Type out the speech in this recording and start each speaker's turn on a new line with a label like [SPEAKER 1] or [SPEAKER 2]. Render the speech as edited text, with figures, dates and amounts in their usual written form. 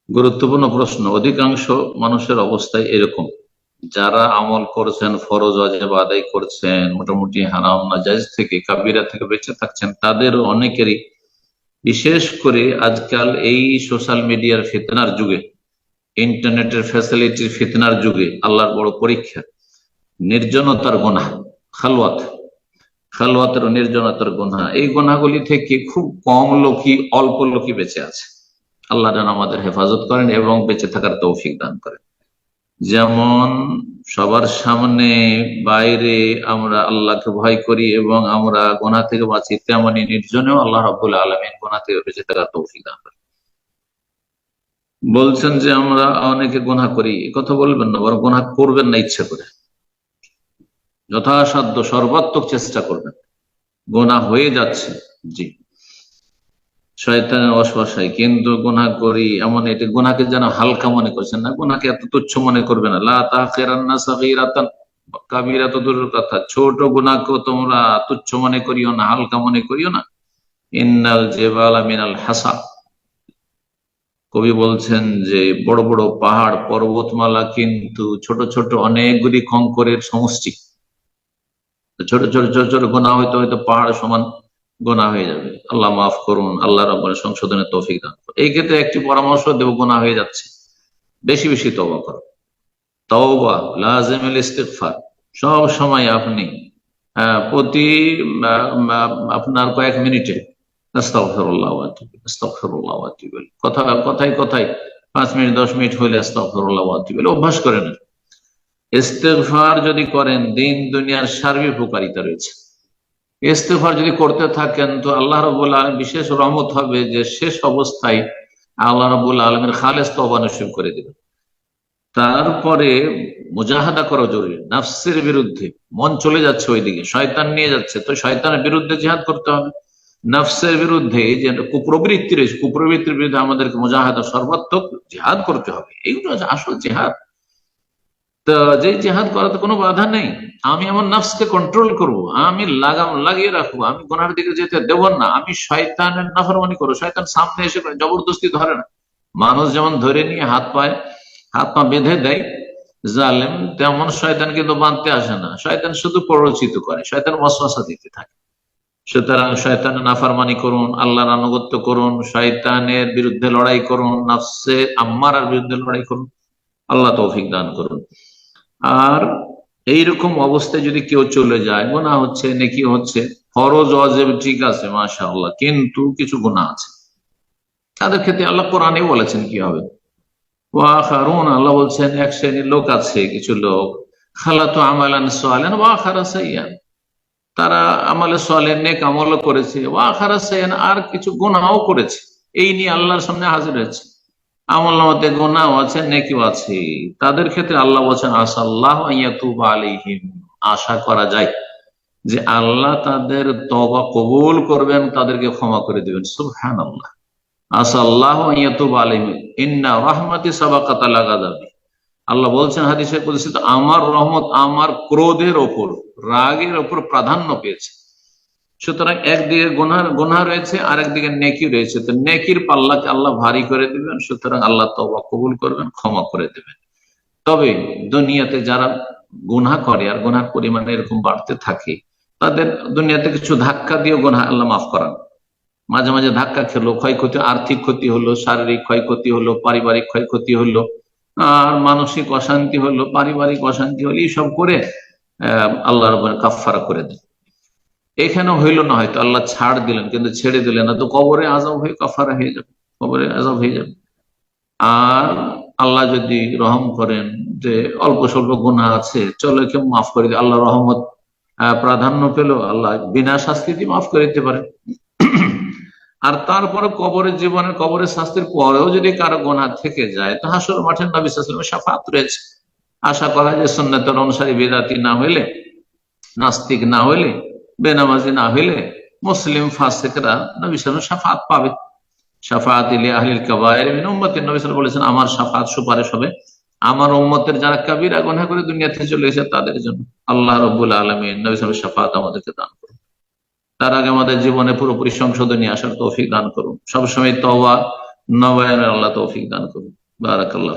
[SPEAKER 1] গুরুত্বপূর্ণ প্রশ্ন। অধিকাংশ মানুষের অবস্থায় এরকম, যারা আমল করছেন, ফরজ ওয়াজিব আদায় করছেন, মোটামুটি হারাম নাজায়েজ থেকে, কাবিরা থেকে বেঁচে থাকছেন, তাদের অনেকেরই, বিশেষ করে আজকাল এই সোশ্যাল মিডিয়ার ফিতনার যুগে, ইন্টারনেটের ফ্যাসিলিটির ফিতনার যুগে, আল্লাহর বড় পরীক্ষা, নির্জনতার গুনাহ, খালওয়াত, খালওয়াতের ও নির্জনতার গুনাহ, এই গুনাহগুলি থেকে খুব কম লোকই, অল্প লোকই বেঁচে আছে। আল্লাহ যেন আমাদের হেফাজত করেন এবং বেঁচে থাকার তৌফিক দান করেন। যেমন সবার সামনে বাইরে আমরা আল্লাহকে ভয় করি এবং আমরা গুনাহ থেকে বাঁচি, তেমনি নির্জনেও আল্লাহ রাব্বুল আলামিন গুনাহ থেকে বেঁচে থাকার তৌফিক দান করেন। বলছেন যে আমরা অনেকে গুনাহ করি, এ কথা বলবেন না, বরং গুনাহ করবেন না ইচ্ছা করে, যথাসাধ্য সর্বাত্মক চেষ্টা করবেন। গুনাহ হয়ে যাচ্ছে, জি, শয়তানের ওয়াসওয়াসায়, কিন্তু গুনাহ করি এমন, এটা গুনাহকে যেন হালকা মনে করছেন না, গুনাহকে এত তুচ্ছ মনে করবে না। লা তাহকিরান্না সাগীরাতান, কাবীরা তো দূরের কথা, ছোট গুনাহকেও তোমরা তুচ্ছ মনে করিও না, হালকা মনে করিও না। ইন্নাল জিবালা মিনাল হাসা, কবি বলছেন যে বড় বড় পাহাড় পর্বতমালা কিন্তু ছোট ছোট অনেকগুলি কঙ্করের সমষ্টি। ছোট ছোট ছোট ছোট গুনাহ হয়তো হয়তো পাহাড় সমান গুনাহ হয়ে যাবে। আল্লাহ মাফ করুন, আল্লাহ রাব্বুল সংশোধনের তৌফিক দান করুন। এই ক্ষেত্রে একটি পরামর্শ দেব, গুনাহ হয়ে যাচ্ছে, বেশি বেশি তওবা করো। তওবা লাজিমুল ইস্তিগফার, সব সময় আপনি প্রতি আপনার কয়েক মিনিটে আস্তাগফিরুল্লাহ ওয়া আতুবু ইলাইহি, আস্তাগফিরুল্লাহ ওয়া আতুবু ইলাইহি, কথায় কথায় 5 মিনিট 10 মিনিট হলে আস্তাগফিরুল্লাহ ওয়া আতুবু ইলাইহি অভ্যাস করে নেন। ইস্তেগফার যদি করেন, দিন দুনিয়ার সার্বিক উপকারিতা রয়েছে। ইস্তেগফার যদি করতে থাকেন তো আল্লাহ রাব্বুল আলামিন বিশেষ রহমত হবে যে শেষ অবস্থায় আল্লাহ রাব্বুল আলামিন খালেস তওবা নসিব করে দিবেন। তারপরে মুজাহাদা করা জরুরি, নাফসের বিরুদ্ধে। মন চলে যাচ্ছে ওইদিকে, শয়তান নিয়ে যাচ্ছে, তো শয়তানের বিরুদ্ধে জিহাদ করতে হবে। নাফসের বিরুদ্ধে যে কুপ্রবৃত্তি রয়েছে, কুপ্রবৃত্তির বিরুদ্ধে আমাদেরকে মুজাহাদা, সর্বাত্মক জিহাদ করতে হবে। এইগুলো আসল জিহাদ। তো যে জিহাদ করাতে কোনো বাধা নেই। আমি আমার নফসকে কন্ট্রোল করব, আমি লাগাম লাগিয়ে রাখবো, আমি গুনার দিকে যেতে দেব না, আমি শয়তানের নাফরমানি করবো। শয়তান সামনে এসে জবরদস্তি ধরে না, মানুষ যেমন ধরে নিয়ে হাত পা বেঁধে দেয় জালেম, তেমন শয়তান কিন্তু বাঁধতে আসে না। শয়তান শুধু প্ররোচিত করে, শয়তান ওয়াসওয়াসা দিতে থাকে। সুতরাং শয়তানের নাফরমানি করুন, আল্লাহর আনুগত্য করুন, শয়তানের বিরুদ্ধে লড়াই করুন, নফসে আম্মারার বিরুদ্ধে লড়াই করুন। আল্লাহ তৌফিক দান করুন। আর এইরকম অবস্থায় যদি কেউ চলে যায়, গুনাহ হচ্ছে, নেকি হচ্ছে, ফরজ ওয়াজিব ঠিক আছে মাশাআল্লাহ, কিন্তু কিছু গুনাহ আছে, তাদের ক্ষেত্রে আল্লাহ কোরআনে বলেছেন কি হবে। ওয়াখারুন, আল্লাহ বলছেন এক শ্রেণীর লোক আছে, কিছু লোক, খালাতু আমালান সালিহান ওয়া আখারা সাইয়্যান, তারা আমালে সালেহ নেক আমল করেছে, ওয়া আখারা সাইয়্যান, আর কিছু গুনাহও করেছে। এই নিয়ে আল্লাহর সামনে হাজির হয়েছে, আমলনামাতে গুনাহ আছে, নেকিও আছে। তাদের ক্ষেত্রে আল্লাহ বলছেন আসাল্লাহু আইয়াতুবা আলাইহিম, আশা করা যায় যে আল্লাহ তাদের তওবা কবুল করবেন, তাদেরকে ক্ষমা করে দিবেন। সুবহানাল্লাহ। আসাল্লাহু আইয়াতুবা আলাইহিম ইন্না রাহমাতি সাবাকাত আলা গাযাবি, আল্লাহ বলছেন হাদিসে কুদসিতে, আমার রহমত আমার ক্রোধের ওপর, রাগের ওপর প্রাধান্য পেয়েছে। সুতরাং একদিকে গুনাহ রয়েছে, আর একদিকে নেকি রয়েছে, তো নেকির পাল্লাকে আল্লাহ ভারী করে দিবেন। সুতরাং আল্লাহ তওবা কবুল করবেন, ক্ষমা করে দেবেন। তবে দুনিয়াতে যারা গুনাহ করে আর গুনার পরিমাণ এরকম বাড়তে থাকে, তাদের দুনিয়াতে কিছু ধাক্কা দিয়ে গুনাহ আল্লাহ মাফ করান। মাঝে মাঝে ধাক্কা খেলো, ক্ষয়ক্ষতি, আর্থিক ক্ষতি হলো, শারীরিক ক্ষয়ক্ষতি হলো, পারিবারিক ক্ষয়ক্ষতি হলো, আর মানসিক অশান্তি হলো, পারিবারিক অশান্তি হলো, এইসব করে আল্লাহ রাব্বুল কাফফারা করে দেন। এখানে হইল না, হয়তো আল্লাহ ছাড় দিলেন, কিন্তু ছেড়ে দিলেন না, তো কবরে আযাব হয়ে কাফারা হয়ে যাবে, কবরে আযাব হয়ে যাবে। আর আল্লাহ যদি রহম করেন যে অল্প স্বল্প গুনাহ আছে, চলো একে মাফ করে দিই, আল্লাহ রহমত প্রাধান্য পেল, আল্লাহ বিনা শাস্তি দিয়ে মাফ করে দিতে পারেন। আর তারপরে কবরের জীবনের, কবরের শাস্তির পরেও যদি কারো গুনাহ থেকে যায়, তো হাসর মাঠে নবী সাল্লাল্লাহু আলাইহি ওয়াসাল্লামের শাফাআত রয়েছে। আশা করা যায় সুন্নাতের অনুসারী, বেদাতি না হইলে, নাস্তিক না হইলে, বেনামাজি না হইলে, মুসলিম ফাসিকরা নবী সাল্লাল্লাহু আলাইহি ওয়াসাল্লামের শাফাআত পাবে। শাফাআত লি আহলিল কাবায়ের মিন উম্মতি, নবী সাল্লাল্লাহু আলাইহি ওয়াসাল্লাম বলেছেন আমার শাফাআত, সুপারিশ হবে আমার উম্মতের যারা কাবীরা গুনাহ করে দুনিয়া থেকে চলে এসেছে তাদের জন্য। আল্লাহ রাব্বুল আলামিন নবী সাল্লাল্লাহু আলাইহি ওয়াসাল্লামের শাফাআত আমাদেরকে দান করুন। তার আগে আমাদের জীবনে পুরোপুরি সংশোধনী আসার তৌফিক দান করুন। সবসময় তওবা নবায়নের আল্লাহ তৌফিক দান করুন। বারাকাল্লাহ।